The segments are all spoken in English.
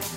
How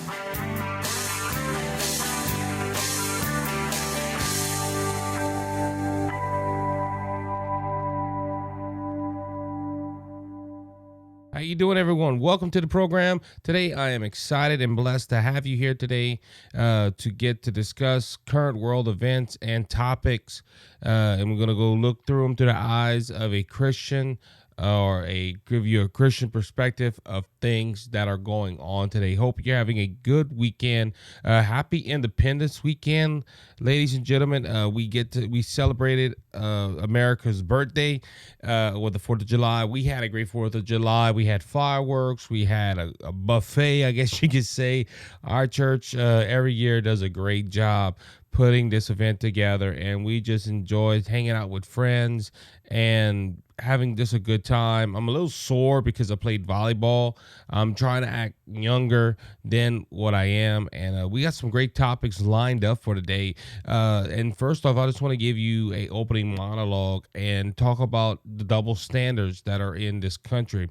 you doing, everyone? Welcome to the program. Today, I am excited and blessed to have you here today to get to discuss current world events and topics. And we're going to go look through them through the eyes of a Christian give you a Christian perspective of things that are going on today. Hope you're having a good weekend. Happy Independence Weekend, ladies and gentlemen. We celebrated America's birthday with the 4th of July. We had a great 4th of July. We had fireworks. We had a buffet, I guess you could say. Our church every year does a great job putting this event together, and we just enjoyed hanging out with friends and having just a good time. I'm a little sore because I played volleyball. I'm trying to act younger than what I am, and we got some great topics lined up for today. And first off, I just want to give you a opening monologue and talk about the double standards that are in this country.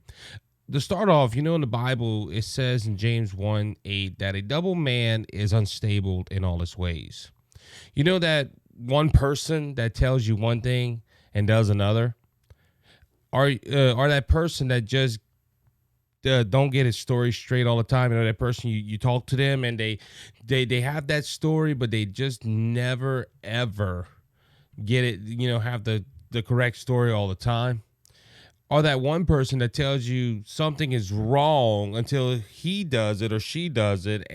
To start off, in the Bible, it says in James 1:8 that a double man is unstable in all his ways. You know that one person that tells you one thing and does another? Or that person that just don't get his story straight all the time. That person, you talk to them and they have that story, but they just never, ever get it, have the correct story all the time. Or that one person that tells you something is wrong until he does it or she does it,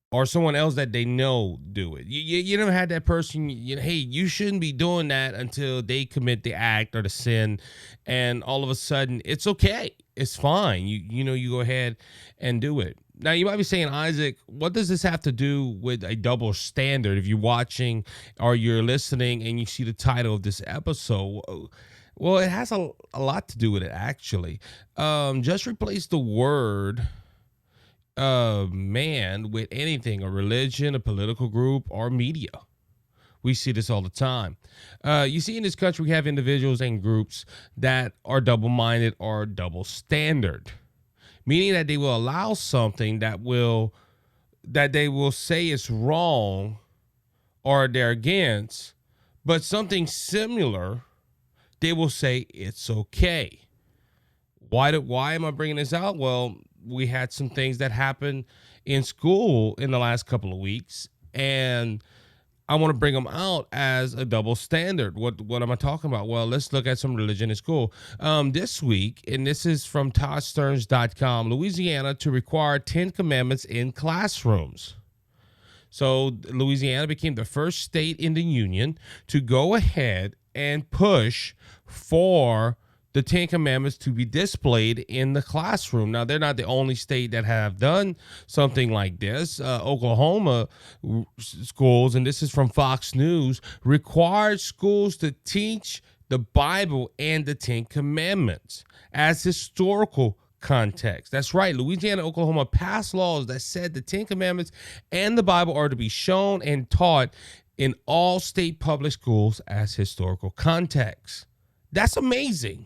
or someone else that they know do it. You never had that person, hey, you shouldn't be doing that until they commit the act or the sin, and all of a sudden it's okay. It's fine. You go ahead and do it. Now, you might be saying, Isaac, what does this have to do with a double standard? If you're watching or you're listening and you see the title of this episode, well, it has a lot to do with it, actually. Just replace the word man with anything, a religion, a political group, or media. We see this all the time. You see in this country, we have individuals and groups that are double-minded or double standard, meaning that they will allow something that they will say is wrong or they're against, but something similar, they will say it's okay. Why am I bringing this out? Well, we had some things that happened in school in the last couple of weeks, and I want to bring them out as a double standard. What am I talking about? Well, let's look at some religion in school. This week, and this is from ToddStearns.com, Louisiana to require 10 commandments in classrooms. So Louisiana became the first state in the union to go ahead and push for the 10 Commandments to be displayed in the classroom. Now, they're not the only state that have done something like this. Oklahoma schools, and this is from Fox News, required schools to teach the Bible and the 10 Commandments as historical context. That's right. Louisiana and Oklahoma passed laws that said the 10 Commandments and the Bible are to be shown and taught in all state public schools as historical context. That's amazing.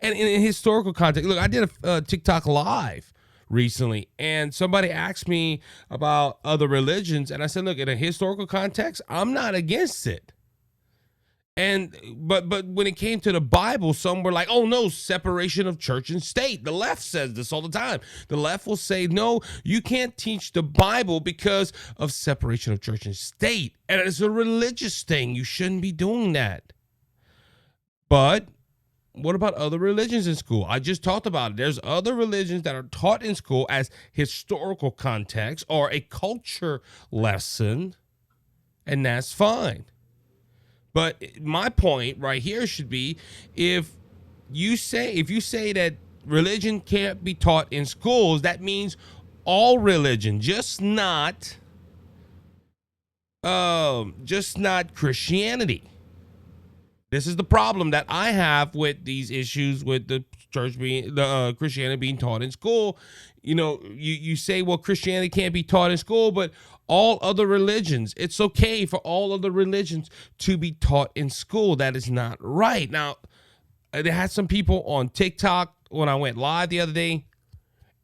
And in historical context, look, I did a TikTok live recently, and somebody asked me about other religions, and I said, look, in a historical context, I'm not against it. But when it came to the Bible, some were like, oh no, separation of church and state. The left says this all the time. The left will say, no, you can't teach the Bible because of separation of church and state. And it's a religious thing. You shouldn't be doing that. But what about other religions in school? I just talked about it. There's other religions that are taught in school as historical context or a culture lesson, and that's fine. But my point right here should be, if you say that religion can't be taught in schools, that means all religion, just not Christianity. This is the problem that I have with these issues with the Christianity being taught in school. You say, well, Christianity can't be taught in school, but all other religions, it's okay for all other religions to be taught in school. That is not right. Now, they had some people on TikTok when I went live the other day,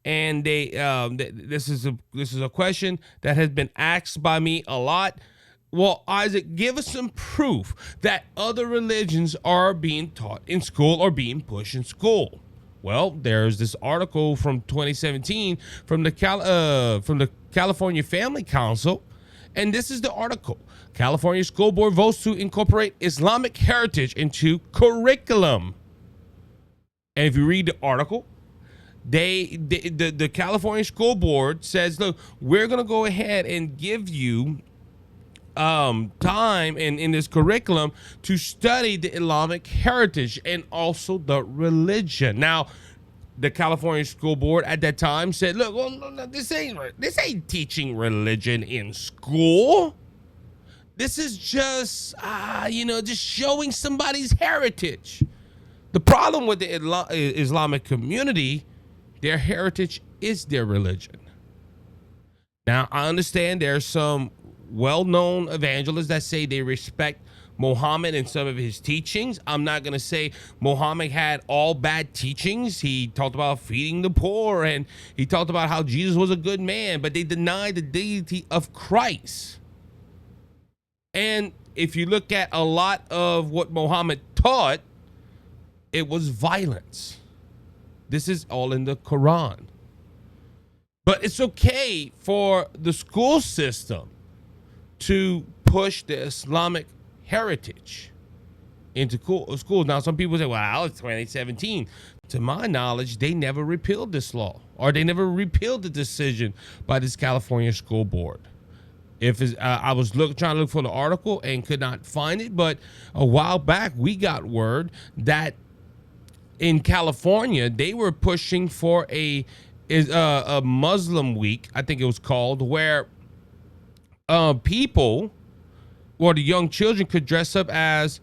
and this is a question that has been asked by me a lot. Well, Isaac, give us some proof that other religions are being taught in school or being pushed in school. Well, there's this article from 2017 from the California Family Council, and this is the article. California School Board votes to incorporate Islamic heritage into curriculum. And if you read the article, the California School Board says, look, we're going to go ahead and give you time in this curriculum to study the Islamic heritage and also the religion. Now, the California School Board at that time said, look, well, no, this ain't teaching religion in school. This is just just showing somebody's heritage. The problem with the Islamic community, their heritage is their religion. Now, I understand there's some well-known evangelists that say they respect Muhammad and some of his teachings. I'm not going to say Muhammad had all bad teachings. He talked about feeding the poor, and he talked about how Jesus was a good man, but they denied the deity of Christ. And if you look at a lot of what Muhammad taught, it was violence. This is all in the Quran. But it's okay for the school system to push the Islamic heritage into schools. Now, some people say, well, it's 2017. To my knowledge, they never repealed this law, or they never repealed the decision by this California School Board. I was trying to look for the article and could not find it, but a while back, we got word that in California, they were pushing for a Muslim week, I think it was called, where people, or the young children, could dress up as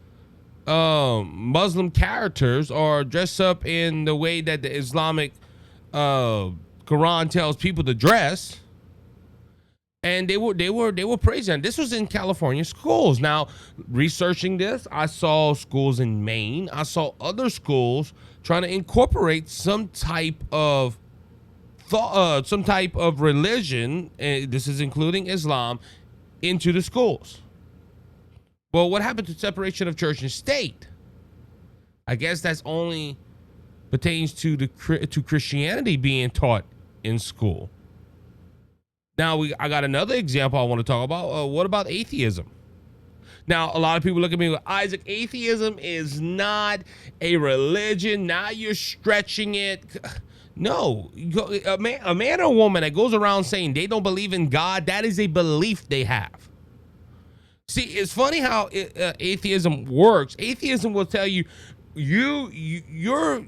Muslim characters or dress up in the way that the Islamic Quran tells people to dress. And they were praising. This was in California schools. Now, researching this, I saw schools in Maine. I saw other schools trying to incorporate some type of religion, this is including Islam, into the schools. Well, what happened to separation of church and state? I guess that's only pertains to Christianity being taught in school. Now, I got another example I want to talk about. What about atheism? Now, a lot of people look at me with, Isaac, atheism is not a religion. Now you're stretching it. No, a man or a woman that goes around saying they don't believe in God, that is a belief they have. See, it's funny how atheism works. Atheism will tell you, your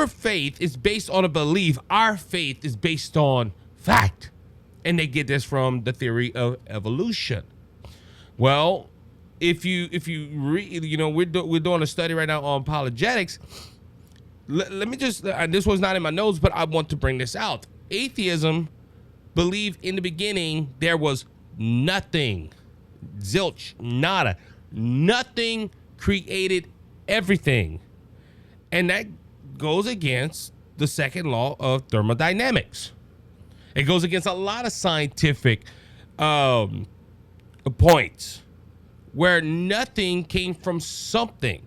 faith is based on a belief. Our faith is based on fact. And they get this from the theory of evolution. Well, if you read, we're doing a study right now on apologetics. Let me just, this was not in my notes, but I want to bring this out. Atheism believed in the beginning there was nothing, zilch, nada, nothing created everything. And that goes against the second law of thermodynamics. It goes against a lot of scientific points where nothing came from something.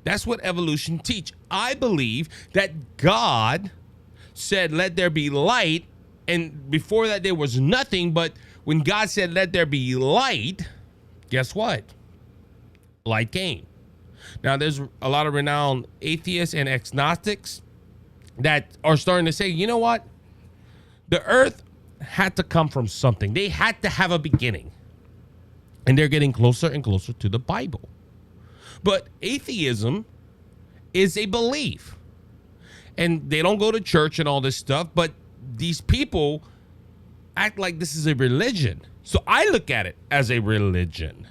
That's what evolution teach. I believe that God said, let there be light. And before that, there was nothing. But when God said, let there be light, guess what? Light came. Now, there's a lot of renowned atheists and agnostics that are starting to say, you know what? The earth had to come from something. They had to have a beginning. And they're getting closer and closer to the Bible. But atheism is a belief. And they don't go to church and all this stuff, but these people act like this is a religion. So I look at it as a religion.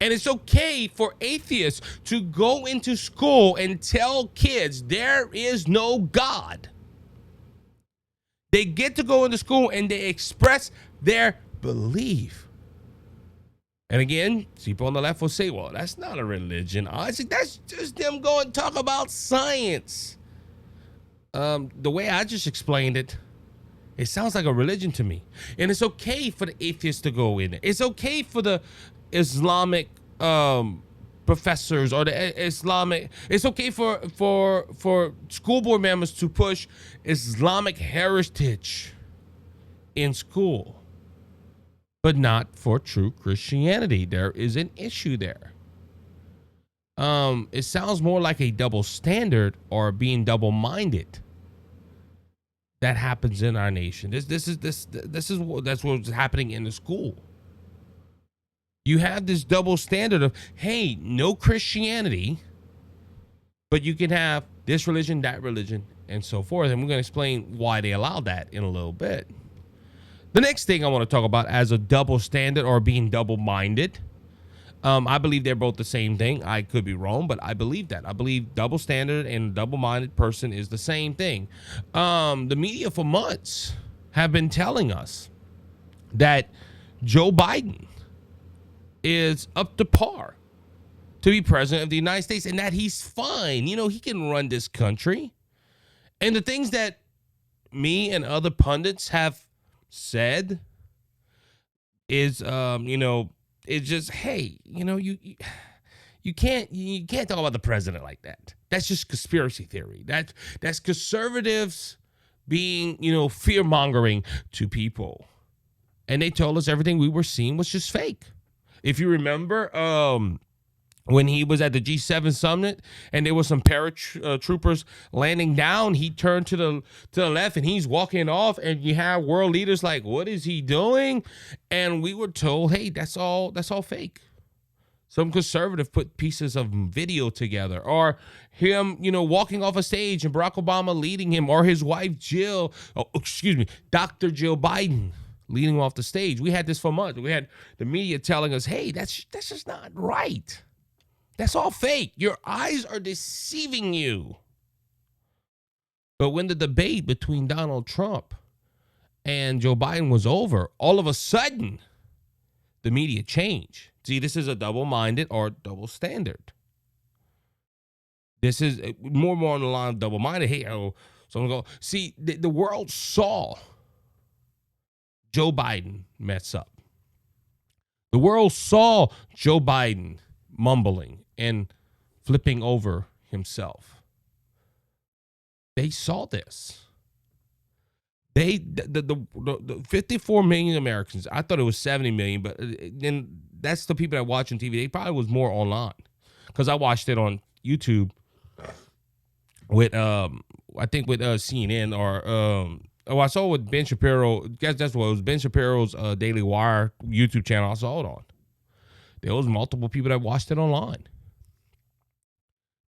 And it's okay for atheists to go into school and tell kids there is no God. They get to go into school and they express their belief. And again, people on the left will say, well, that's not a religion, Isaac. That's just them going to talk about science. The way I just explained it, it sounds like a religion to me. And it's okay for the atheists to go in it. It's okay for the Islamic professors or the Islamic. It's okay for school board members to push Islamic heritage in school, but not for true Christianity. There is an issue there. It sounds more like a double standard or being double-minded that happens in our nation. That's what's happening in the school. You have this double standard of, hey, no Christianity, but you can have this religion, that religion, and so forth. And we're going to explain why they allow that in a little bit. The next thing I want to talk about as a double standard or being double-minded, I believe they're both the same thing. I could be wrong, but I believe that. I believe double standard and double-minded person is the same thing. The media for months have been telling us that Joe Biden is up to par to be president of the United States and that he's fine. You know, he can run this country. And the things that me and other pundits have said is, it's just, hey, you can't talk about the president like that. That's just conspiracy theory. That's conservatives being, fear mongering to people. And they told us everything we were seeing was just fake. If you remember, when he was at the G7 summit and there was some paratroopers landing down, he turned to the left and he's walking off, and you have world leaders like, what is he doing? And we were told, hey, that's all fake. Some conservative put pieces of video together, or him, walking off a stage and Barack Obama leading him, or his wife Dr. Jill Biden leading off the stage. We had this for months. We had the media telling us, hey, that's just not right. That's all fake. Your eyes are deceiving you. But when the debate between Donald Trump and Joe Biden was over, all of a sudden, the media changed. See, this is a double-minded or double standard. This is more on the line of double-minded. Hey, someone go, see, the world saw Joe Biden mess up. The world saw Joe Biden mumbling and flipping over himself. They saw this. The 54 million Americans, I thought it was 70 million, but then that's the people that watch on TV. They probably was more online, because I watched it on YouTube with CNN, or I saw it with Ben Shapiro. I guess that's what it was, Ben Shapiro's Daily Wire YouTube channel. I saw it on. There was multiple people that watched it online.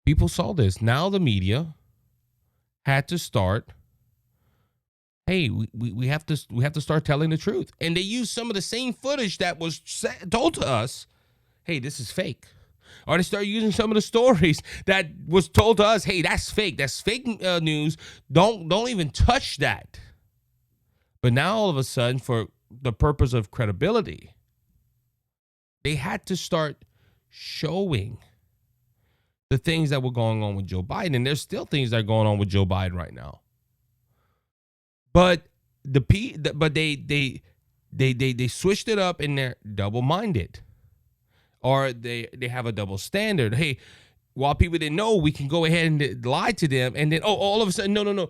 People saw this. Now the media had to start, hey, we have to start telling the truth. And they used some of the same footage that was told to us, hey, this is fake. Or they start using some of the stories that was told to us, hey, that's fake. That's fake news. Don't even touch that. But now all of a sudden, for the purpose of credibility, they had to start showing the things that were going on with Joe Biden. And there's still things that are going on with Joe Biden right now. But they switched it up, and they're double-minded. Or they have a double standard. Hey, while people didn't know, we can go ahead and lie to them. And then, all of a sudden, no.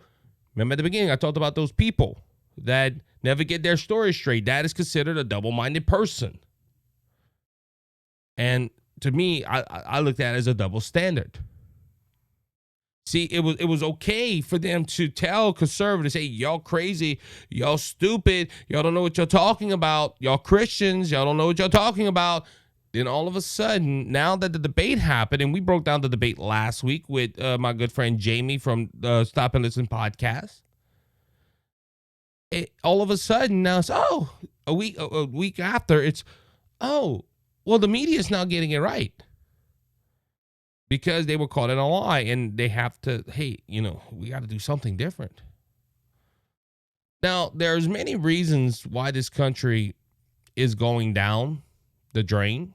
Remember at the beginning, I talked about those people that never get their story straight. That is considered a double-minded person. And to me, I looked at it as a double standard. See, it was okay for them to tell conservatives, hey, y'all crazy, y'all stupid, y'all don't know what you're talking about, y'all Christians, y'all don't know what you're talking about. Then all of a sudden, now that the debate happened, and we broke down the debate last week with my good friend Jamie from the Stop and Listen podcast, all of a sudden now it's, a week after, it's, well, the media is now getting it right, because they were caught in a lie, and they have to, hey, we got to do something different. Now, there's many reasons why this country is going down the drain.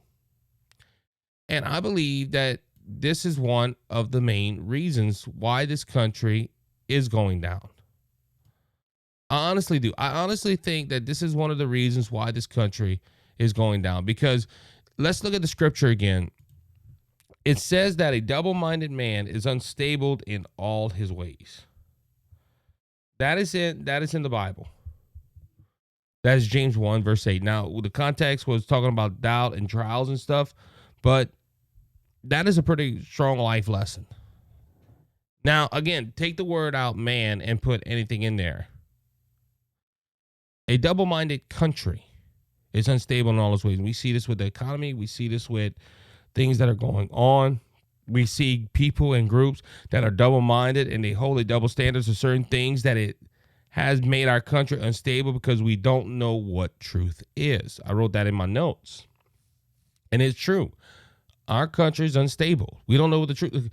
And I believe that this is one of the main reasons why this country is going down. I honestly do. I honestly think that this is one of the reasons why this country is going down. Because let's look at the scripture again. It says that a double-minded man is unstable in all his ways. That is in the Bible. That is James 1, verse 8. Now, the context was talking about doubt and trials and stuff, but that is a pretty strong life lesson. Now, again, take the word out man and put anything in there. A double-minded country is unstable in all its ways. We see this with the economy. We see this with things that are going on. We see people and groups that are double-minded and they hold a double standards of certain things that it has made our country unstable because we don't know what truth is. I wrote that in my notes. And it's true. Our country is unstable. We don't know what the truth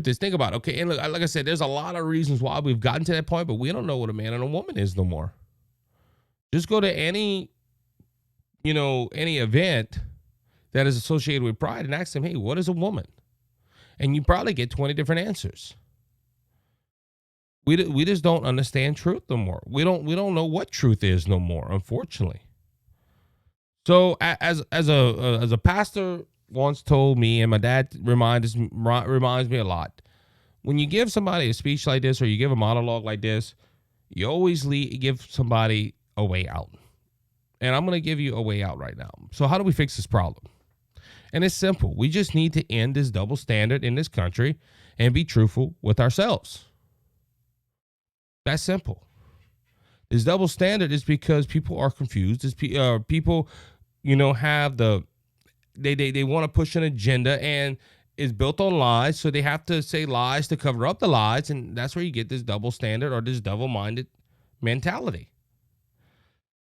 is. Think about it. Okay, and look, like I said, there's a lot of reasons why we've gotten to that point, but we don't know what a man and a woman is no more. Just go to any event that is associated with pride and ask them, hey, what is a woman? And you probably get 20 different answers. We just don't understand truth no more. We don't know what truth is no more, unfortunately. So as a pastor once told me, and my dad reminds me a lot, when you give somebody a speech like this or you give a monologue like this, you always give somebody a way out. And I'm going to give you a way out right now. So how do we fix this problem? And it's simple. We just need to end this double standard in this country and be truthful with ourselves. That's simple. This double standard is because people are confused. People, have they want to push an agenda and it's built on lies. So they have to say lies to cover up the lies. And that's where you get this double standard or this double-minded mentality.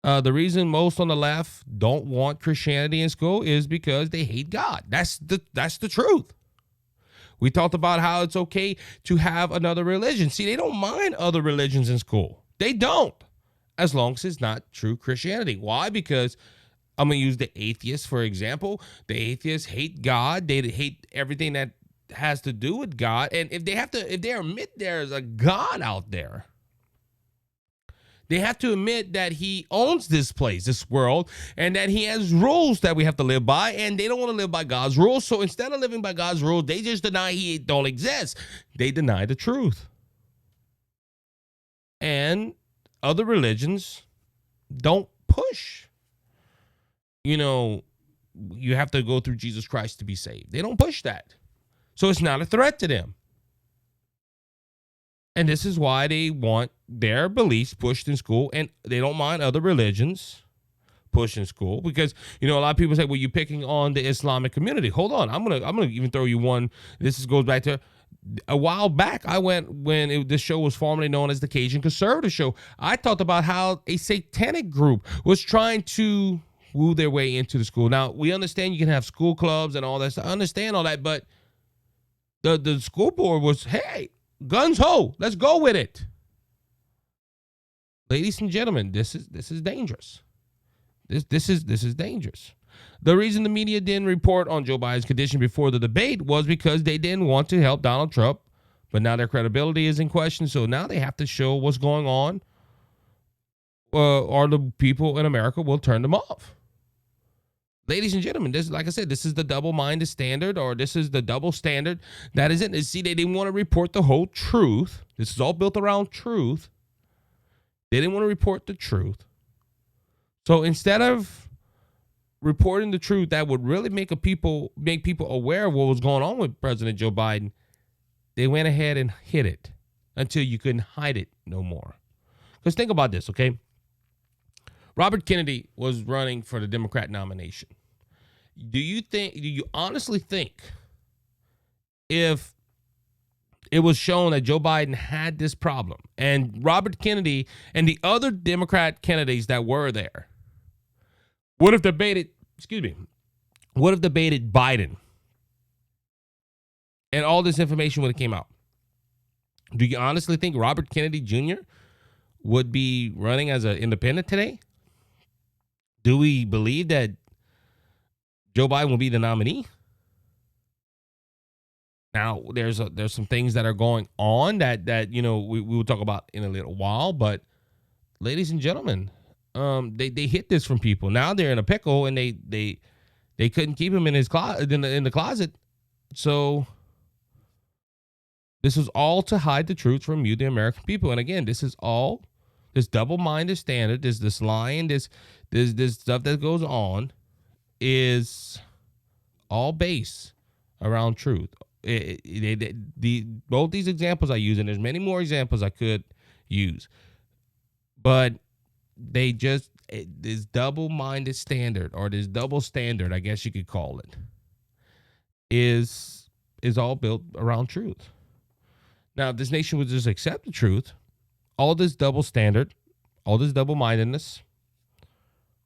The reason most on the left don't want Christianity in school is because they hate God. That's the truth. We talked about how it's okay to have another religion. See, they don't mind other religions in school. They don't, as long as it's not true Christianity. Why? Because I'm going to use the atheists, for example. The atheists hate God. They hate everything that has to do with God. And if they admit there's a God out there, they have to admit that he owns this place, this world, and that he has rules that we have to live by, and they don't want to live by God's rules. So instead of living by God's rules, they just deny he don't exist. They deny the truth. And other religions don't push. You have to go through Jesus Christ to be saved. They don't push that. So it's not a threat to them. And this is why they want their beliefs pushed in school, and they don't mind other religions pushed in school because, a lot of people say, well, you're picking on the Islamic community. Hold on. I'm going to even throw you one. Goes back to a while back. I went when this show was formerly known as the Cajun Conservative Show. I talked about how a satanic group was trying to woo their way into the school. Now, we understand you can have school clubs and all that. I understand all that, but the school board was, hey, guns ho, let's go with it. Ladies and gentlemen, this is dangerous. This is dangerous. The reason the media didn't report on Joe Biden's condition before the debate was because they didn't want to help Donald Trump, but now their credibility is in question, so now they have to show what's going on, or the people in America will turn them off. Ladies and gentlemen, like I said, this is the double-minded standard, or this is the double standard that is it. See, they didn't want to report the whole truth. This is all built around truth. They didn't want to report the truth. So instead of reporting the truth that would really make people aware of what was going on with President Joe Biden, they went ahead and hid it until you couldn't hide it no more. Because think about this, okay? Robert Kennedy was running for the Democrat nomination. Do you honestly think if it was shown that Joe Biden had this problem and Robert Kennedy and the other Democrat candidates that were there would have debated Biden and all this information would have came out? Do you honestly think Robert Kennedy Jr. would be running as an independent today? Do we believe that Joe Biden will be the nominee? Now, there's some things that are going on that we will talk about in a little while, but ladies and gentlemen, they hit this from people. Now they're in a pickle, and they couldn't keep him in his closet in the closet. So this was all to hide the truth from you, the American people. And again, this is all this double-minded standard, this lying, this stuff that goes on is all based around truth. Both these examples I use, and there's many more examples I could use, but they just this double-minded standard, or this double standard, I guess you could call it, is all built around truth. Now, if this nation would just accept the truth, all this double standard, all this double-mindedness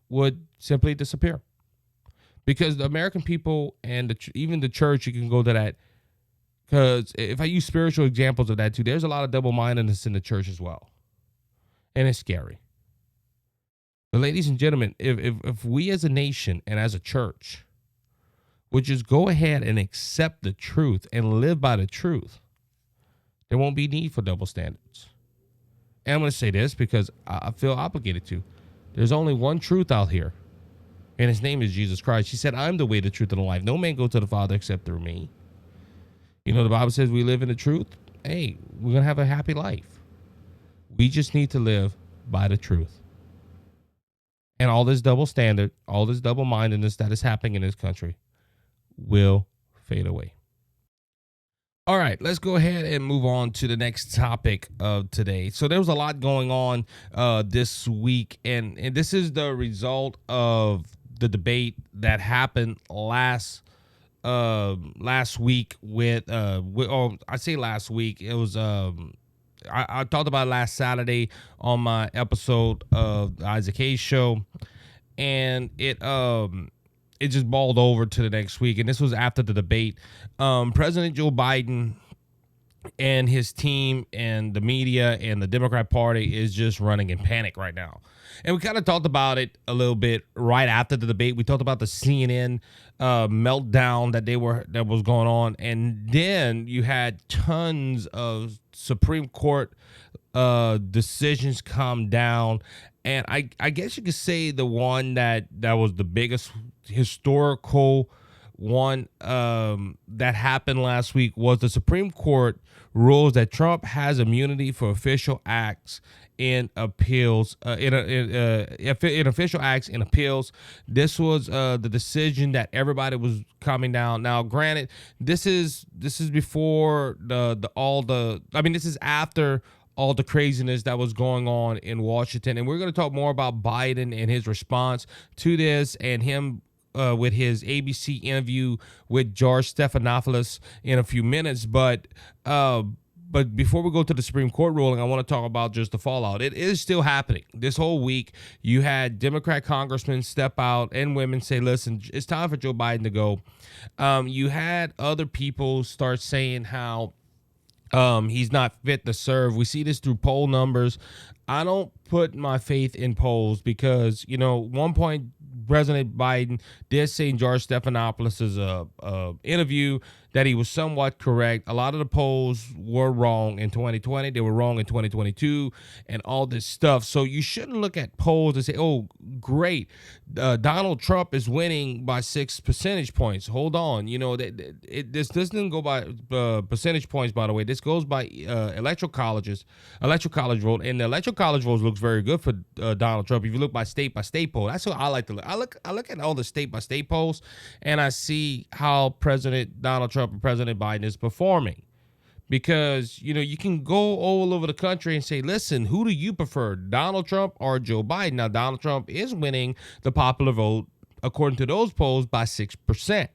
would simply disappear. Because the American people and even the church, you can go to that. Because if I use spiritual examples of that too, there's a lot of double-mindedness in the church as well. And it's scary. But ladies and gentlemen, if we as a nation and as a church would just go ahead and accept the truth and live by the truth, there won't be need for double standards. And I'm going to say this because I feel obligated to. There's only one truth out here, and his name is Jesus Christ. He said, I'm the way, the truth, and the life. No man goes to the Father except through me. You know, the Bible says we live in the truth. Hey, we're going to have a happy life. We just need to live by the truth. And all this double standard, all this double-mindedness that is happening in this country will fade away. All right, let's go ahead and move on to the next topic of today. So there was a lot going on this week, and this is the result of the debate that happened last week I say last week. It was I talked about it last Saturday on my episode of the Isaac Hayes show, and it just balled over to the next week. And this was after the debate. President Joe Biden and his team and the media and the Democrat Party is just running in panic right now. And we kind of talked about it a little bit right after the debate. We talked about the CNN meltdown that was going on. And then you had tons of Supreme Court decisions come down. And I guess you could say the one that was the biggest historical one that happened last week was the Supreme Court rules that Trump has immunity for official acts in appeals. In official acts in appeals, this was the decision that everybody was coming down. Now, granted, this is before this is after all the craziness that was going on in Washington, and we're going to talk more about Biden and his response to this, and him with his ABC interview with George Stephanopoulos in a few minutes. But before we go to the Supreme Court ruling, I want to talk about just the fallout. It is still happening. This whole week, you had Democrat congressmen step out and women say, listen, it's time for Joe Biden to go. You had other people start saying how he's not fit to serve. We see this through poll numbers. I don't put my faith in polls because, one point President Biden did say in George Stephanopoulos' interview that he was somewhat correct. A lot of the polls were wrong in 2020. They were wrong in 2022 and all this stuff. So you shouldn't look at polls and say, oh, great, Donald Trump is winning by 6 percentage points. Hold on. This doesn't go by percentage points, by the way. This goes by electoral college vote. And the electoral college votes looks very good for Donald Trump. If you look by state poll, that's what I like to look. I look at all the state by state polls, and I see how President Donald Trump and President Biden is performing. Because, you can go all over the country and say, listen, who do you prefer, Donald Trump or Joe Biden? Now, Donald Trump is winning the popular vote, according to those polls, by 6%.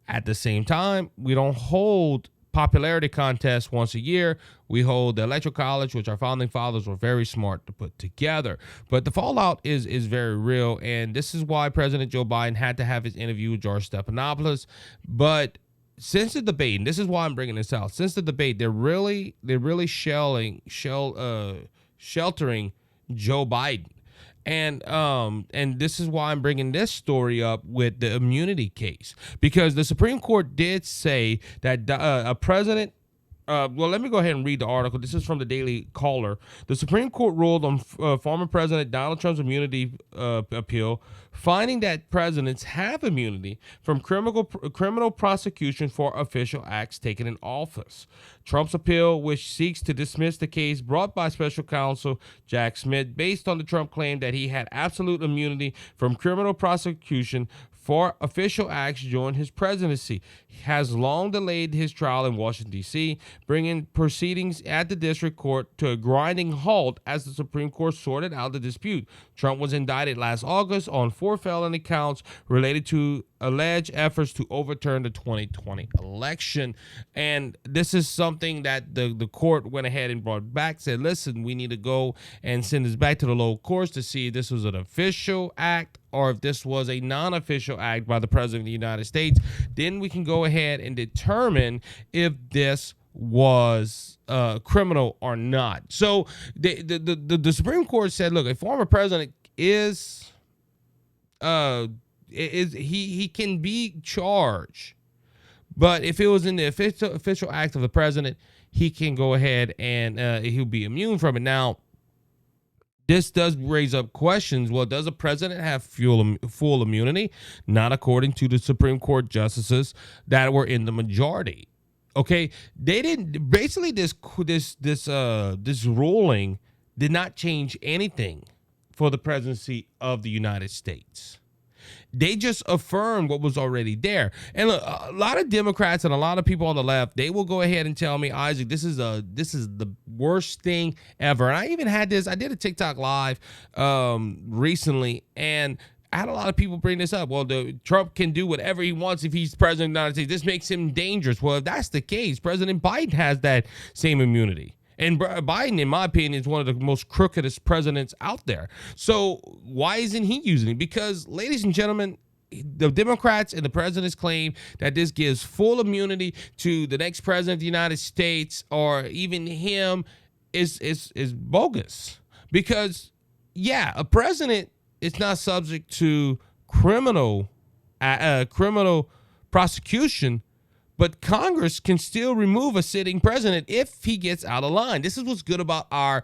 At the same time, we don't hold popularity contests once a year. We hold the electoral college, which our founding fathers were very smart to put together. But the fallout is very real, and this is why President Joe Biden had to have his interview with George Stephanopoulos. But since the debate, and this is why I'm bringing this out, since the debate, they're really sheltering Joe Biden. And this is why I'm bringing this story up with the immunity case, because the Supreme Court did say that a president. Well, let me go ahead and read the article. This is from the Daily Caller. The Supreme Court ruled on former President Donald Trump's immunity appeal, finding that presidents have immunity from criminal prosecution for official acts taken in office. Trump's appeal, which seeks to dismiss the case brought by special counsel Jack Smith, based on the Trump claim that he had absolute immunity from criminal prosecution for official acts during his presidency, has long delayed his trial in Washington, D.C., bringing proceedings at the district court to a grinding halt as the Supreme Court sorted out the dispute. Trump was indicted last August on 4 felony counts related to alleged efforts to overturn the 2020 election. And this is something that the court went ahead and brought back, said, listen, we need to go and send this back to the lower courts to see if this was an official act or if this was a non-official act by the President of the United States. Then we can go ahead and determine if this was criminal or not. So the Supreme Court said, look, a former president is he can be charged, but if it was in the official act of the president, he can go ahead and he'll be immune from it. Now, this does raise up questions. Well, does a president have full immunity? Not according to the Supreme Court justices that were in the majority. Okay, they didn't. Basically, this ruling did not change anything for the presidency of the United States. They just affirmed what was already there. And look, a lot of Democrats and a lot of people on the left, they will go ahead and tell me, Isaac, this is the worst thing ever. And I even had this. I did a TikTok live recently, and I had a lot of people bring this up. Well, Trump can do whatever he wants if he's president of the United States. This makes him dangerous. Well, if that's the case, President Biden has that same immunity. And Biden, in my opinion, is one of the most crookedest presidents out there. So why isn't he using it? Because, ladies and gentlemen, the Democrats and the president's claim that this gives full immunity to the next president of the United States or even him is bogus. Because, yeah, a president is not subject to criminal prosecution, but Congress can still remove a sitting president if he gets out of line. This is what's good about our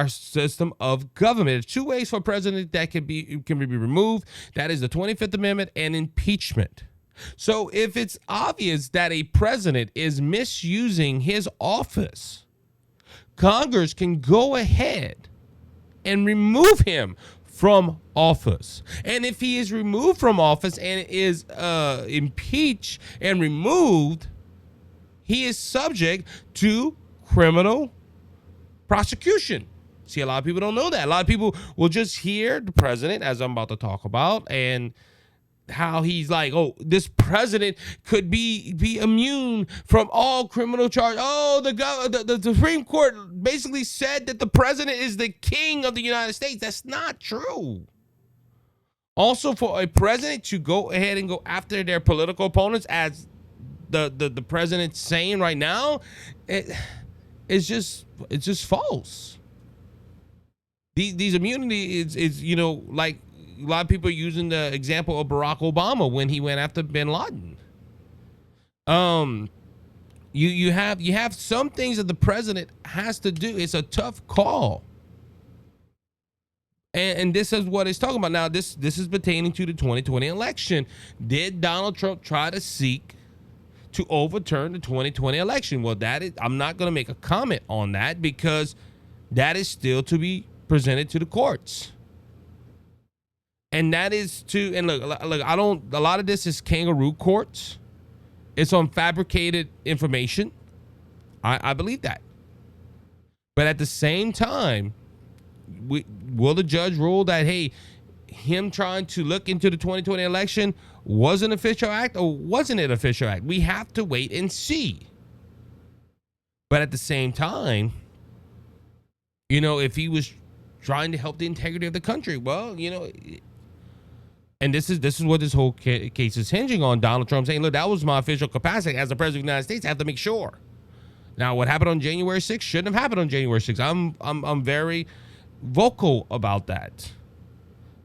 system of government. There's two ways for a president that can be removed. That is the 25th Amendment and impeachment. So if it's obvious that a president is misusing his office, Congress can go ahead and remove him from office. And if he is removed from office and is impeached and removed, he is subject to criminal prosecution. See, a lot of people don't know that. A lot of people will just hear the president, as I'm about to talk about, and how he's like, oh, this president could be immune from all criminal charge. Oh, the Supreme Court basically said that the president is the king of the United States. That's not true. Also, for a president to go ahead and go after their political opponents, as the president's saying right now, it's just false. These immunity is like, a lot of people are using the example of Barack Obama when he went after bin Laden. You have some things that the president has to do. It's a tough call. And this is what it's talking about. Now, this is pertaining to the 2020 election. Did Donald Trump try to seek to overturn the 2020 election? Well, I'm not going to make a comment on that because that is still to be presented to the courts. And that is and look, a lot of this is kangaroo courts. It's on fabricated information. I believe that. But at the same time, will the judge rule that, hey, him trying to look into the 2020 election was an official act or wasn't it an official act? We have to wait and see. But at the same time, if he was trying to help the integrity of the country, well, and this is what this whole case is hinging on. Donald Trump saying, look, that was my official capacity as the president of the United States. I have to make sure. Now, what happened on January 6th shouldn't have happened on January 6th. I'm very vocal about that.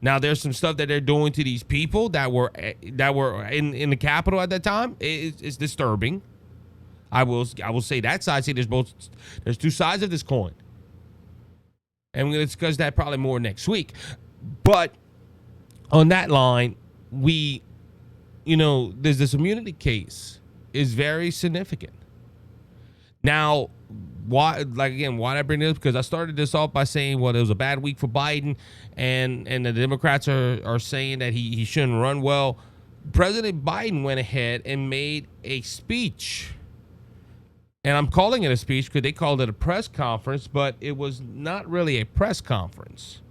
Now, there's some stuff that they're doing to these people that were in the Capitol at that time. It's disturbing. I will say that side. See, there's two sides of this coin, and we're going to discuss that probably more next week. But on that line, there's this immunity case is very significant. Now, why did I bring this up? Because I started this off by saying, well, it was a bad week for Biden, and the Democrats are saying that he shouldn't run. Well, President Biden went ahead and made a speech. And I'm calling it a speech because they called it a press conference, but it was not really a press conference.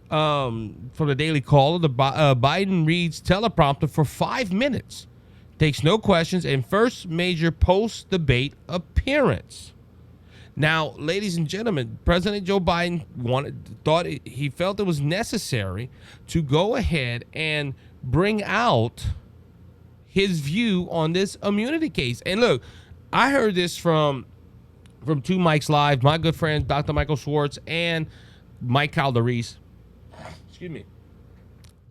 From the Daily Caller, Biden reads teleprompter for 5 minutes, takes no questions, and first major post-debate appearance. Now, ladies and gentlemen, President Joe Biden he felt it was necessary to go ahead and bring out his view on this immunity case. And look, I heard this from Two Mics Live, my good friend Dr. Michael Schwartz and Mike Calderese. Excuse me.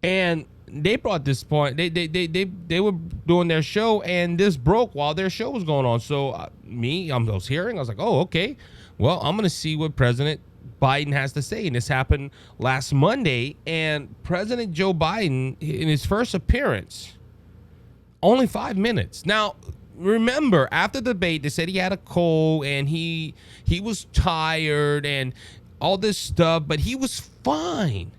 And they brought this point. They were doing their show, and this broke while their show was going on. So I was hearing. I was like, oh, okay. Well, I'm going to see what President Biden has to say. And this happened last Monday. And President Joe Biden, in his first appearance, only 5 minutes. Now, remember, after the debate, they said he had a cold and he was tired and all this stuff, but he was fine.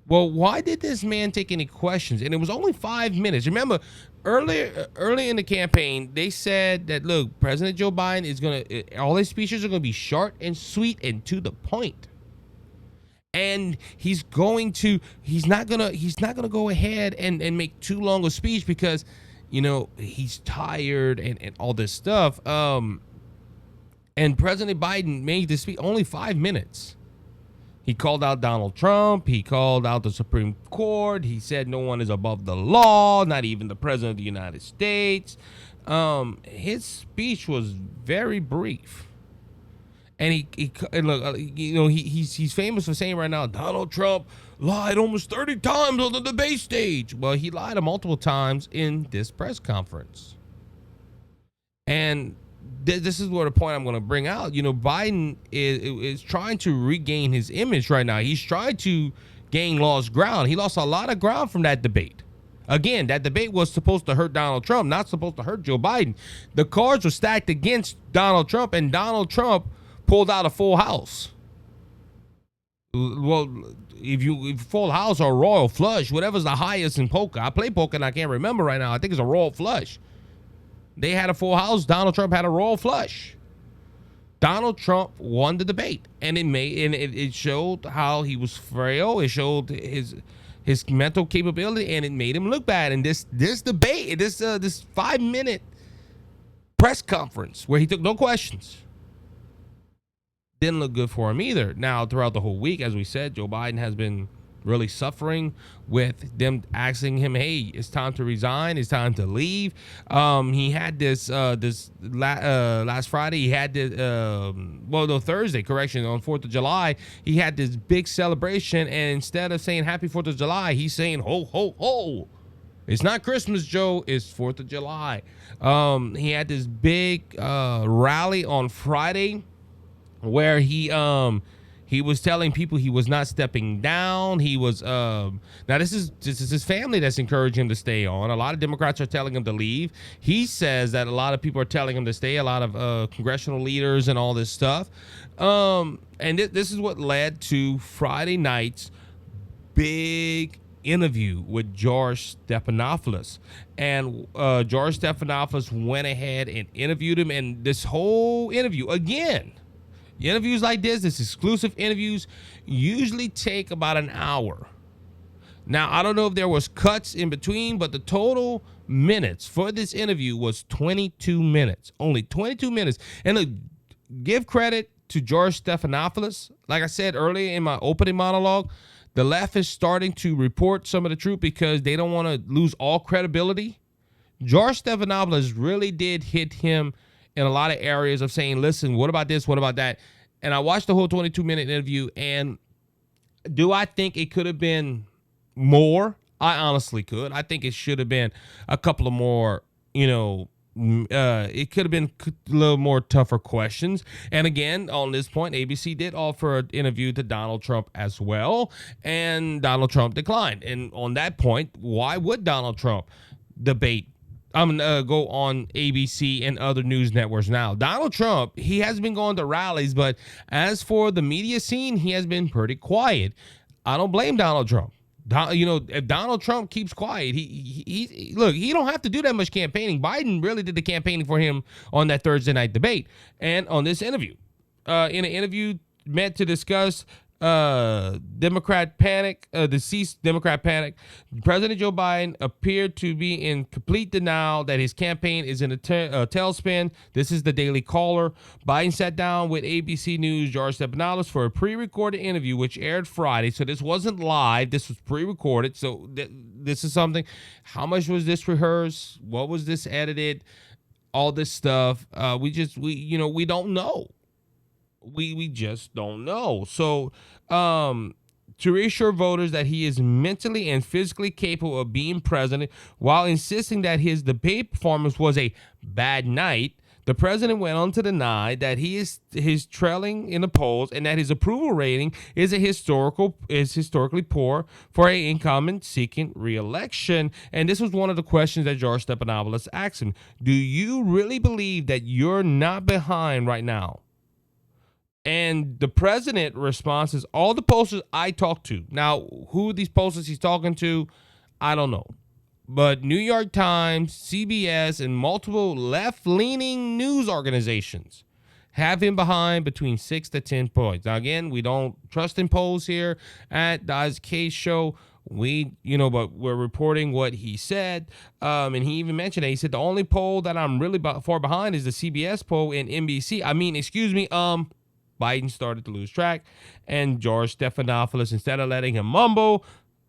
Well, why did this man take any questions? And it was only 5 minutes. Remember, early in the campaign, they said that, look, President Joe Biden is all his speeches are going to be short and sweet and to the point. And he's not gonna go ahead and make too long a speech because, he's tired and all this stuff. And President Biden made this speech only 5 minutes. He called out Donald Trump. He called out the Supreme Court. He said no one is above the law, not even the President of the United States. His speech was very brief. And he's famous for saying right now, Donald Trump lied almost 30 times on the debate stage. Well, he lied multiple times in this press conference. And this is what the point I'm going to bring out. Biden is trying to regain his image right now. He's trying to gain lost ground. He lost a lot of ground from that debate. Again, that debate was supposed to hurt Donald Trump, not supposed to hurt Joe Biden. The cards were stacked against Donald Trump, and Donald Trump pulled out a full house. Well, if full house or royal flush, whatever's the highest in poker. I play poker and I can't remember right now. I think it's a royal flush. They had a full house. Donald Trump had a royal flush. Donald Trump won the debate, and it showed how he was frail. It showed his mental capability, and it made him look bad. And this debate, this 5 minute press conference where he took no questions, didn't look good for him either. Now, throughout the whole week, as we said, Joe Biden has been really suffering with them asking him, hey, it's time to resign, it's time to leave. He had last Friday, he had Thursday, correction, on 4th of July, he had this big celebration, and instead of saying happy 4th of July, he's saying ho, ho, ho. It's not Christmas, Joe, it's 4th of July. He had this big rally on Friday where he was telling people he was not stepping down. He was now this is his family that's encouraging him to stay on. A lot of Democrats are telling him to leave. He says that a lot of people are telling him to stay, a lot of congressional leaders and all this stuff. And this is what led to Friday night's big interview with George Stephanopoulos. And George Stephanopoulos went ahead and interviewed him, and this whole interview, again, interviews like this exclusive interviews, usually take about an hour. Now, I don't know if there was cuts in between, but the total minutes for this interview was 22 minutes. Only 22 minutes. And look, give credit to George Stephanopoulos. Like I said earlier in my opening monologue, the left is starting to report some of the truth because they don't want to lose all credibility. George Stephanopoulos really did hit him in a lot of areas of saying, listen, what about this? What about that? And I watched the whole 22-minute interview, and Do I think it could have been more? I honestly could. I think it should have been a couple of more, it could have been a little more tougher questions. And again, on this point, ABC did offer an interview to Donald Trump as well, and Donald Trump declined. And on that point, why would Donald Trump debate go on ABC and other news networks now? Donald Trump, he has been going to rallies, but as for the media scene, he has been pretty quiet. I don't blame Donald Trump. If Donald Trump keeps quiet, he look, he don't have to do that much campaigning. Biden really did the campaigning for him on that Thursday night debate and on this interview. In an interview meant to discuss Democrat panic, deceased Democrat panic, President Joe Biden appeared to be in complete denial that his campaign is in a tailspin. This is the Daily Caller. Biden sat down with ABC News' George Stephanopoulos for a pre-recorded interview, which aired Friday. So this wasn't live. This was pre-recorded. So this is something. How much was this rehearsed? What was this edited? All this stuff. We don't know. We just don't know. So, to reassure voters that he is mentally and physically capable of being president, while insisting that his debate performance was a bad night, the president went on to deny that he's trailing in the polls and that his approval rating is historically poor for an incumbent seeking re-election. And this was one of the questions that George Stephanopoulos asked him. Do you really believe that you're not behind right now? And the president responds, all the pollsters I talked to. Now, who these pollsters he's talking to, I don't know. But New York Times, CBS, and multiple left-leaning news organizations have him behind between 6 to 10 points. Now, again, we don't trust in polls here at the Isaac Hayes Show. But we're reporting what he said. And he even mentioned it. He said, the only poll that I'm really far behind is the CBS poll and NBC. Biden started to lose track, and George Stephanopoulos, instead of letting him mumble,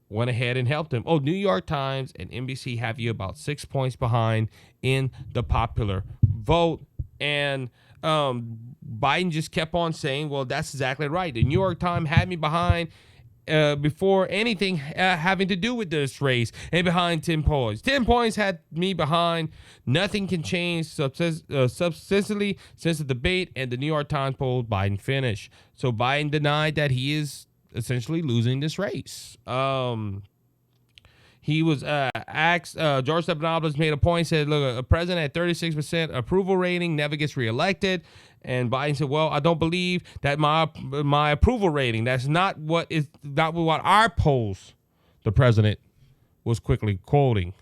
went ahead and helped him. Oh, New York Times and NBC have you about 6 points behind in the popular vote. And Biden just kept on saying, well, that's exactly right. The New York Times had me behind before anything having to do with this race, and behind 10 points. 10 points had me behind. Nothing can change substantially since the debate and the New York Times poll Biden finished. So Biden denied that he is essentially losing this race. He was asked, George Stephanopoulos made a point, said, look, a president at 36% approval rating never gets reelected. And Biden said, well, I don't believe that my approval rating, that's not what our polls, the president was quickly quoting.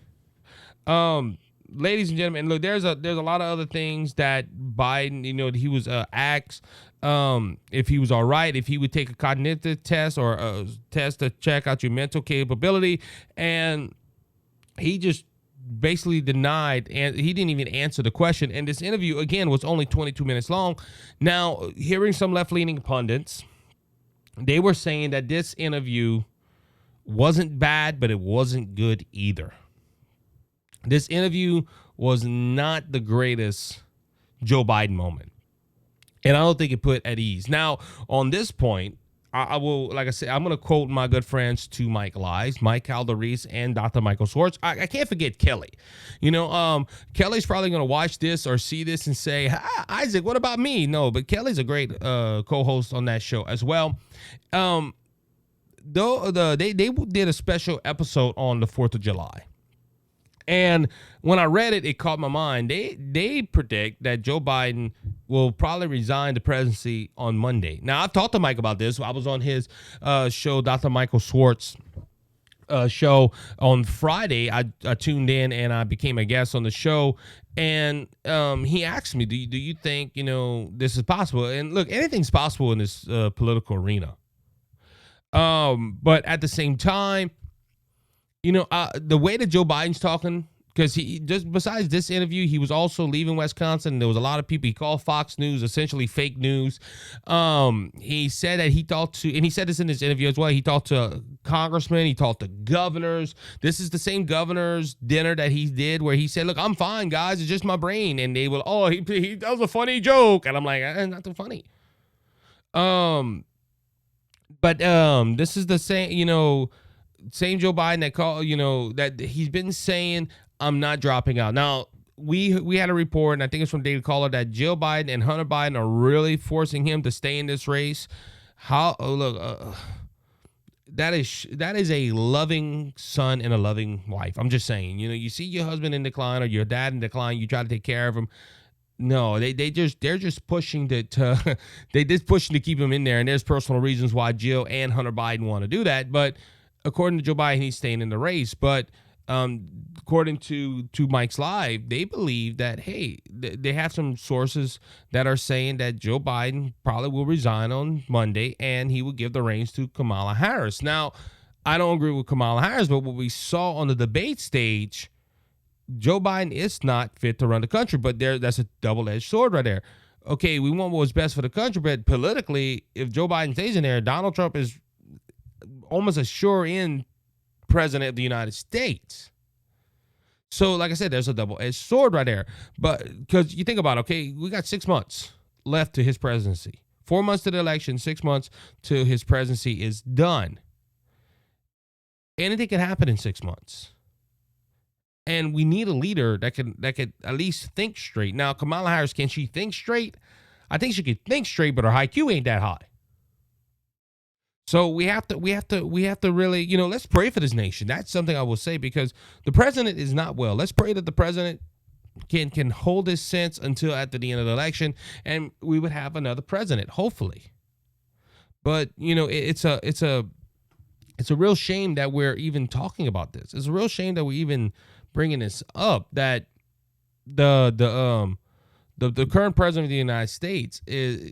Ladies and gentlemen, look, there's a lot of other things that Biden, he was asked if he was all right, if he would take a cognitive test or a test to check out your mental capability. And he just basically denied, and he didn't even answer the question. And this interview, again, was only 22 minutes long. Now, hearing some left-leaning pundits, they were saying that this interview wasn't bad, but it wasn't good either. This interview was not the greatest Joe Biden moment, and I don't think it put at ease. Now, on this point, I will, like I said, I'm going to quote my good friends to Mike Lies, Mike Calderese, and Dr. Michael Schwartz. I can't forget Kelly. Kelly's probably going to watch this or see this and say, Isaac, what about me? No, but Kelly's a great co-host on that show as well. They did a special episode on the 4th of July. And when I read it, it caught my mind. They predict that Joe Biden will probably resign the presidency on Monday. Now, I've talked to Mike about this. I was on his show, Dr. Michael Schwartz show on Friday. I tuned in and I became a guest on the show. And he asked me, do you think, this is possible? And look, anything's possible in this political arena. But at the same time, the way that Joe Biden's talking, because he just, besides this interview, he was also leaving Wisconsin. There was a lot of people. He called Fox News essentially fake news. He said that he talked to, and he said this in his interview as well, he talked to congressmen, he talked to governors. This is the same governor's dinner that he did where he said, look, I'm fine, guys. It's just my brain. And they will, that was a funny joke. And I'm like, not too funny. But this is the same, same Joe Biden that that he's been saying, I'm not dropping out. Now, we had a report, and I think it's from David Caller, that Jill Biden and Hunter Biden are really forcing him to stay in this race. That is a loving son and a loving wife. I'm just saying, you see your husband in decline or your dad in decline, you try to take care of him. No, they're just pushing they just pushing to keep him in there, and there's personal reasons why Jill and Hunter Biden want to do that. But according to Joe Biden, he's staying in the race. But according to Mike's Live, they believe that, hey, they have some sources that are saying that Joe Biden probably will resign on Monday and he will give the reins to Kamala Harris. Now, I don't agree with Kamala Harris, but what we saw on the debate stage, Joe Biden is not fit to run the country, but that's a double-edged sword right there. Okay, we want what's best for the country, but politically, if Joe Biden stays in there, Donald Trump is almost a sure-in president of the United States. So, like I said, there's a double-edged sword right there. But because you think about it, okay, we got 6 months left to his presidency. 4 months to the election, 6 months to his presidency is done. Anything can happen in 6 months. And we need a leader that could at least think straight. Now, Kamala Harris, can she think straight? I think she can think straight, but her IQ ain't that high. So we have to really, let's pray for this nation. That's something I will say, because the president is not well. Let's pray that the president can hold his sense until after the end of the election, and we would have another president, hopefully. But it's a real shame that we're even talking about this. It's a real shame that we're even bringing this up, that the current president of the United States is,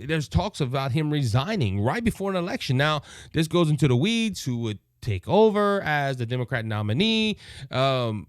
there's talks about him resigning right before an election. Now, this goes into the weeds, who would take over as the Democrat nominee. In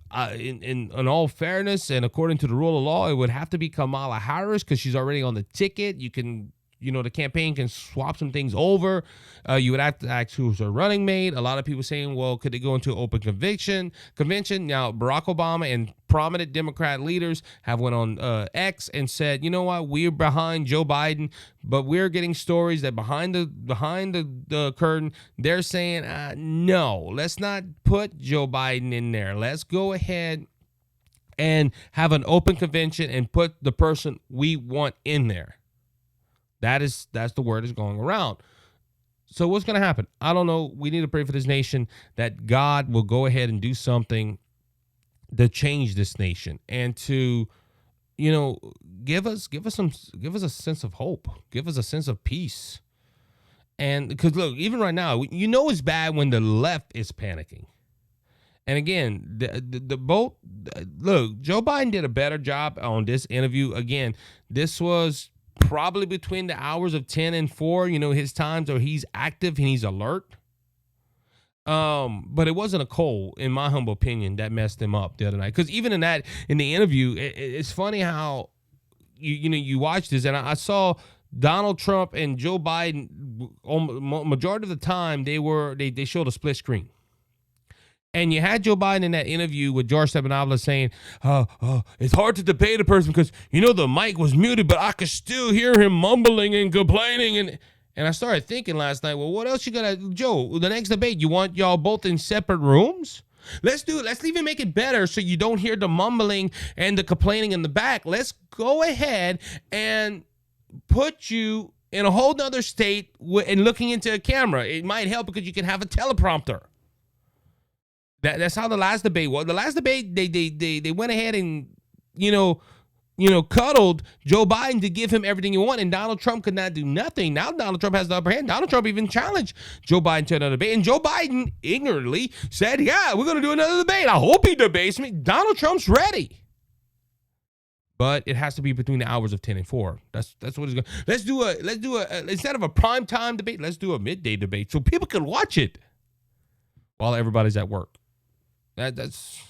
all fairness, and according to the rule of law, it would have to be Kamala Harris, because she's already on the ticket. You can, the campaign can swap some things over. You would have to ask who's a running mate. A lot of people saying, well, could they go into open convention? Now, Barack Obama and prominent Democrat leaders have went on X and said, you know what, we're behind Joe Biden, but we're getting stories that behind the curtain, they're saying, no, let's not put Joe Biden in there. Let's go ahead and have an open convention and put the person we want in there. That's the word is going around. So what's going to happen? I don't know. We need to pray for this nation, that God will go ahead and do something to change this nation, and to, give us a sense of hope, give us a sense of peace. And because look, even right now, it's bad when the left is panicking. And again, the both, look, Joe Biden did a better job on this interview. Again, this was probably between the hours of 10 and 4, his times, or he's active and he's alert. But it wasn't a cold, in my humble opinion, that messed him up the other night. Because even in the interview, it's funny how you watch this, and I saw Donald Trump and Joe Biden, majority of the time they showed a split screen. And you had Joe Biden in that interview with George Stephanopoulos saying, it's hard to debate a person because, the mic was muted, but I could still hear him mumbling and complaining. And I started thinking last night, well, what else you got to, Joe, the next debate, you want y'all both in separate rooms? Let's do it. Let's even make it better so you don't hear the mumbling and the complaining in the back. Let's go ahead and put you in a whole nother state and looking into a camera. It might help because you can have a teleprompter. That's how the last debate was. The last debate, they went ahead and, cuddled Joe Biden to give him everything he wanted, and Donald Trump could not do nothing. Now Donald Trump has the upper hand. Donald Trump even challenged Joe Biden to another debate, and Joe Biden ignorantly said, yeah, we're going to do another debate. I hope he debates me. Donald Trump's ready. But it has to be between the hours of 10 and 4. That's what it's going. Let's do a instead of a prime time debate, let's do a midday debate so people can watch it while everybody's at work. That's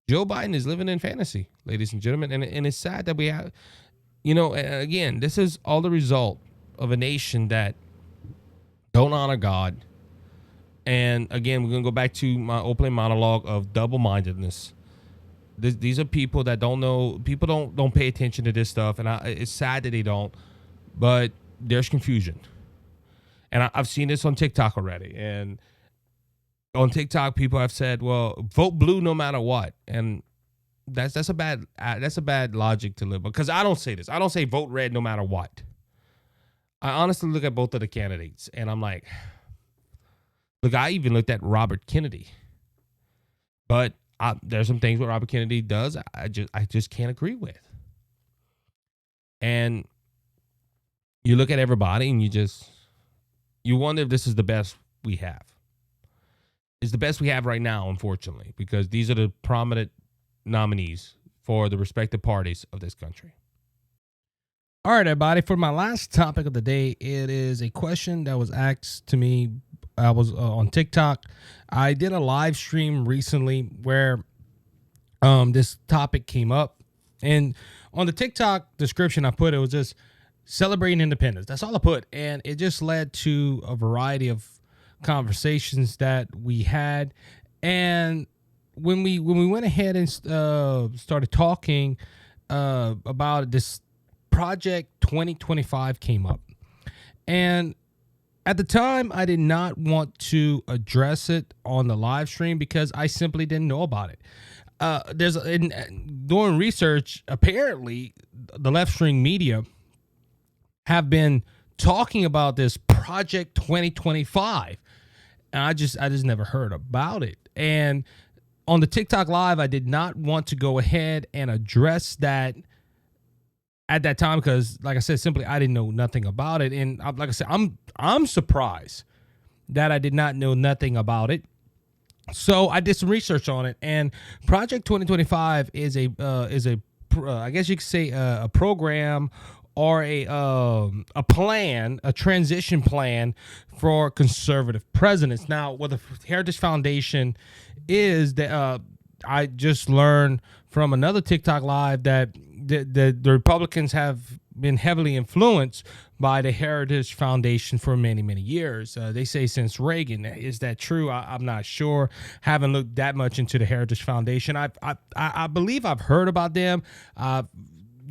Joe Biden is living in fantasy, ladies and gentlemen, and it's sad that we have, again, this is all the result of a nation that don't honor God. And again, we're gonna go back to my opening monologue of double-mindedness. These are people that don't know. People don't pay attention to this stuff, and it's sad that they don't. But there's confusion. And I've seen this on TikTok already. And on TikTok, people have said, "Well, vote blue no matter what," and that's a bad logic to live by. Because I don't say this. I don't say vote red no matter what. I honestly look at both of the candidates, and I'm like, look, I even looked at Robert Kennedy, but there's some things what Robert Kennedy does I just can't agree with. And you look at everybody, and you wonder if this is the best we have. It's the best we have right now, unfortunately, because these are the prominent nominees for the respective parties of this country. All right, everybody. For my last topic of the day, it is a question that was asked to me. I was on TikTok. I did a live stream recently where this topic came up, and on the TikTok description I put, it was just celebrating independence. That's all I put, and it just led to a variety of conversations that we had. And when we went ahead and started talking about this, Project 2025 came up, and at the time I did not want to address it on the live stream because I simply didn't know about it. Doing research, apparently the left-wing media have been talking about this Project 2025, and I just never heard about it. And on the TikTok live, I did not want to go ahead and address that at that time because, like I said, simply I didn't know nothing about it. And like I said, I'm surprised that I did not know nothing about it. So I did some research on it, and Project 2025 is a I guess you could say a program or a plan, a transition plan for conservative presidents. Now, what the Heritage Foundation is that I just learned from another TikTok live that the Republicans have been heavily influenced by the Heritage Foundation for many, many years. They say since Reagan. Is that true? I'm not sure. Haven't looked that much into the Heritage Foundation. I believe I've heard about them. I've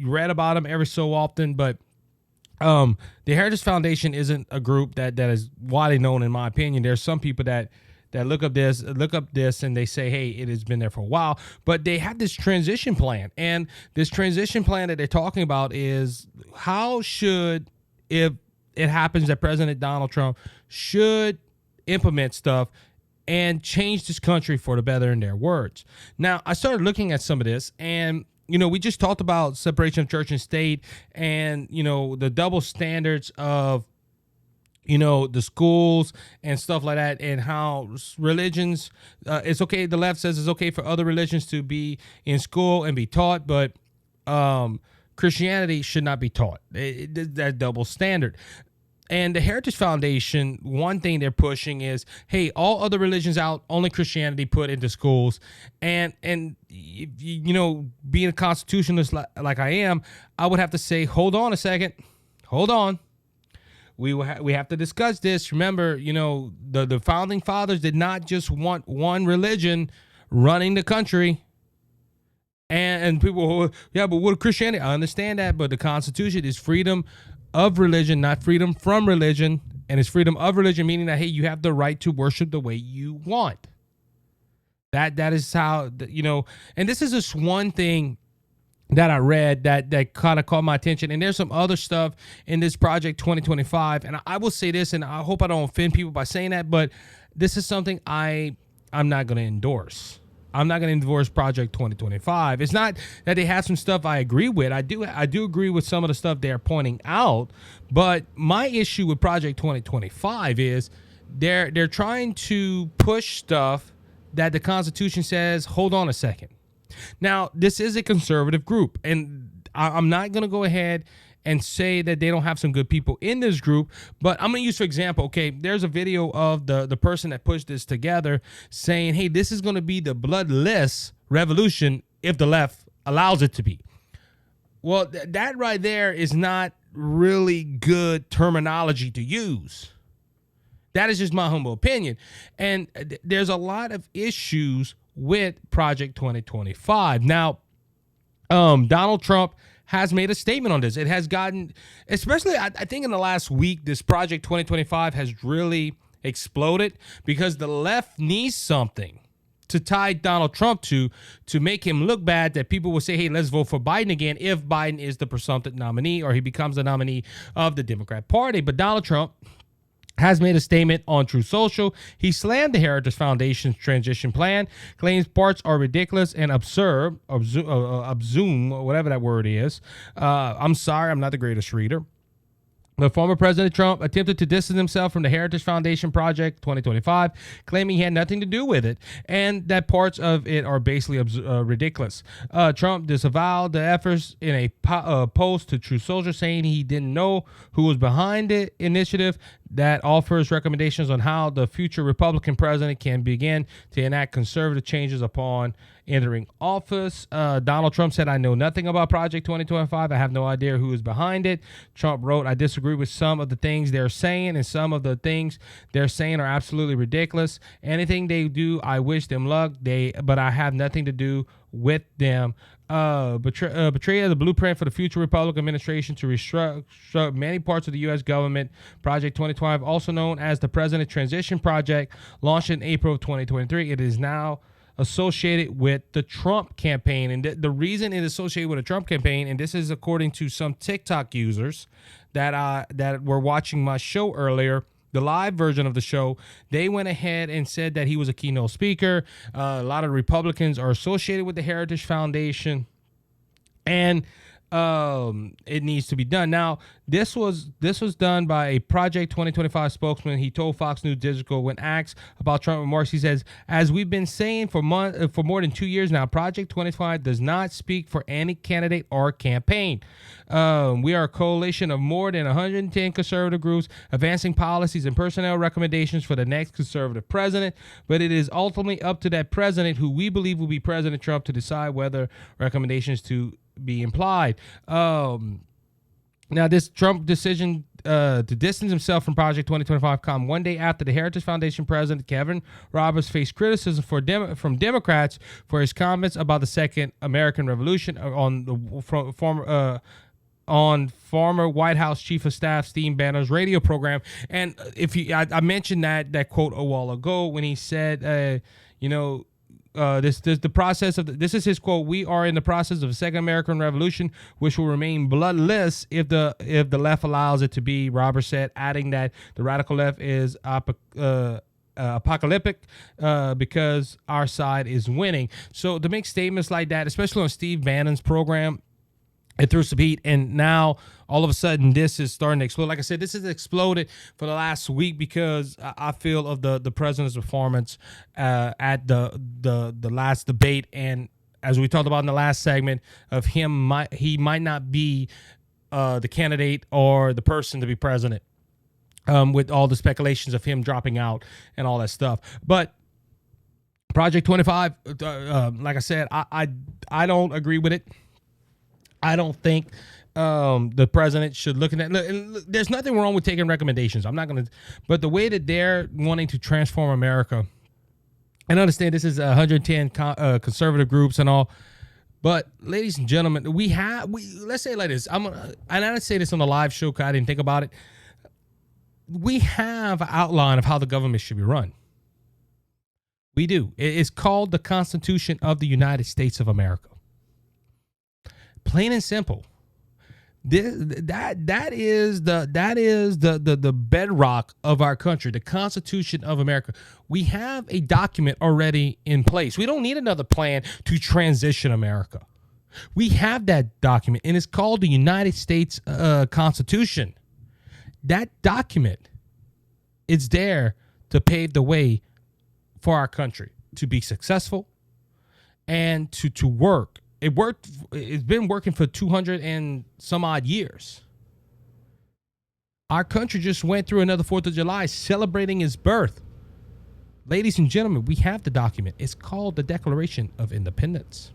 read about them every so often, but the Heritage Foundation isn't a group that is widely known, in my opinion. There's some people that look up this, and they say, hey, it has been there for a while. But they have this transition plan. And this transition plan that they're talking about is how should, if it happens that President Donald Trump should implement stuff and change this country for the better, in their words. Now, I started looking at some of this, and we just talked about separation of church and state and, the double standards of, the schools and stuff like that, and how religions, it's okay. The left says it's okay for other religions to be in school and be taught, but Christianity should not be taught. That double standard. And the Heritage Foundation, one thing they're pushing is, hey, all other religions out, only Christianity put into schools. And being a constitutionalist like I am, I would have to say, hold on a second. Hold on. We have to discuss this. Remember, the founding fathers did not just want one religion running the country. And people, yeah, but what Christianity? I understand that, but the Constitution is freedom of religion, not freedom from religion. And it's freedom of religion, meaning that, hey, you have the right to worship the way you want. That is how, and this is just one thing that I read that kind of caught my attention. And there's some other stuff in this Project 2025. And I will say this, and I hope I don't offend people by saying that, but this is something I'm not going to endorse. I'm not going to endorse Project 2025. It's not that they have some stuff I agree with. I do agree with some of the stuff they're pointing out. But my issue with Project 2025 is they're trying to push stuff that the Constitution says, hold on a second. Now, this is a conservative group, and I'm not going to go ahead and say that they don't have some good people in this group, but I'm going to use, for example, okay, there's a video of the person that pushed this together saying, hey, this is going to be the bloodless revolution if the left allows it to be. Well, that right there is not really good terminology to use. That is just my humble opinion. And there's a lot of issues with Project 2025. Now, Donald Trump has made a statement on this. It has gotten, especially I think in the last week, this Project 2025 has really exploded because the left needs something to tie Donald Trump to make him look bad, that people will say, hey, let's vote for Biden again if Biden is the presumptive nominee or he becomes the nominee of the Democrat Party. But Donald Trump has made a statement on Truth Social. He slammed the Heritage Foundation's transition plan, claims parts are ridiculous and absurd, whatever that word is. I'm sorry, I'm not the greatest reader. But former President Trump attempted to distance himself from the Heritage Foundation Project 2025, claiming he had nothing to do with it and that parts of it are basically ridiculous. Trump disavowed the efforts in a post to Truth Social, saying he didn't know who was behind the initiative that offers recommendations on how the future Republican president can begin to enact conservative changes upon entering office. Donald Trump said, I know nothing about Project 2025. I have no idea who is behind it. Trump wrote, I disagree with some of the things they're saying, and some of the things they're saying are absolutely ridiculous. Anything they do, I wish them luck, but I have nothing to do with them. Betrayal of the blueprint for the future Republican administration to restructure many parts of the U.S. government. Project 2025, also known as the President Transition Project, launched in April of 2023. It is now associated with the Trump campaign. And the reason it is associated with a Trump campaign, and this is according to some TikTok users that were watching my show earlier, the live version of the show, they went ahead and said that he was a keynote speaker. A lot of Republicans are associated with the Heritage Foundation, and it needs to be done. Now, this was done by a Project 2025 spokesman. He told Fox News Digital when asked about Trump remarks, he says, as we've been saying for more than 2 years now, Project 2025 does not speak for any candidate or campaign. We are a coalition of more than 110 conservative groups advancing policies and personnel recommendations for the next conservative president, but it is ultimately up to that president, who we believe will be President Trump, to decide whether recommendations to be implied. Now, this Trump decision to distance himself from Project 2025 come one day after the Heritage Foundation president Kevin Roberts faced criticism from Democrats for his comments about the Second American Revolution on former White House Chief of Staff Steve Bannon's radio program. And I mentioned that quote a while ago when he said, this the process of this is his quote. We are in the process of a Second American Revolution, which will remain bloodless if the left allows it to be. Roberts said, adding that the radical left is apocalyptic because our side is winning. So to make statements like that, especially on Steve Bannon's program, it threw some heat, and now all of a sudden this is starting to explode. Like I said, this has exploded for the last week because I feel of the president's performance at the last debate, and as we talked about in the last segment, of him, he might not be the candidate or the person to be president, with all the speculations of him dropping out and all that stuff. But Project 25, like I said, I don't agree with it. I don't think the president should look at that. Look, there's nothing wrong with taking recommendations. I'm not going to, but the way that they're wanting to transform America, and understand this is 110 conservative groups and all, but ladies and gentlemen, let's say it like this. And I didn't say this on the live show because I didn't think about it. We have an outline of how the government should be run. We do. It's called the Constitution of the United States of America. Plain and simple. That is the bedrock of our country, the Constitution of America. We have a document already in place. We don't need another plan to transition America. We have that document, and it's called the United States Constitution. That document is there to pave the way for our country to be successful and to work. It's been working for 200 and some odd years. Our country just went through another 4th of July celebrating its birth. Ladies and gentlemen, we have the document. It's called the Declaration of Independence.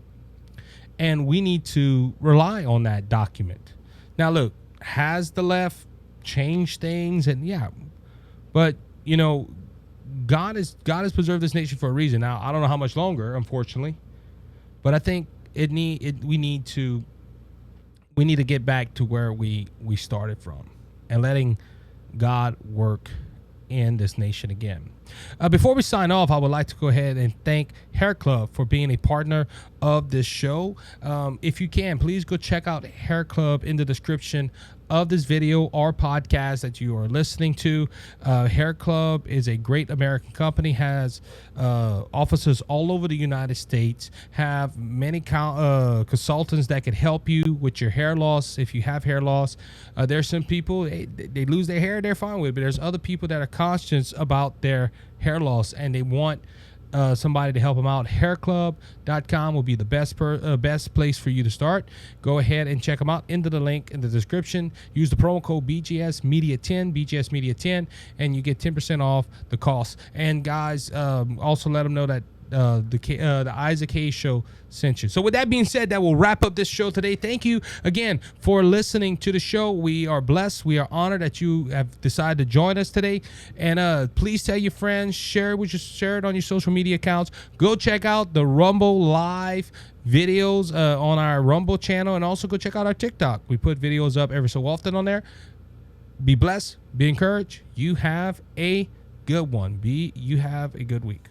And we need to rely on that document. Now, look, has the left changed things? And yeah, but God has preserved this nation for a reason. Now, I don't know how much longer, unfortunately, but I think we need to we need to get back to where we started from and letting God work in this nation again. Before we sign off, I would like to go ahead and thank HairClub for being a partner of this show. If you can, please go check out HairClub in the description of this video or podcast that you are listening to. HairClub is a great American company, has offices all over the United States, have many consultants that can help you with your hair loss. If you have hair loss, there's some people, they lose their hair, they're fine with it, but there's other people that are conscious about their hair loss and they want somebody to help them out. HairClub.com will be the best place for you to start. Go ahead and check them out. Into the link in the description. Use the promo code BGSmedia10, and you get 10% off the cost. And guys, also let them know that the Isaac Hayes Show sent you. So with that being said, that will wrap up this show today. Thank you again for listening to the show. We are blessed. We are honored that you have decided to join us today. And please tell your friends, share it on your social media accounts. Go check out the Rumble Live videos on our Rumble channel, and also go check out our TikTok. We put videos up every so often on there. Be blessed. Be encouraged. You have a good one. You have a good week.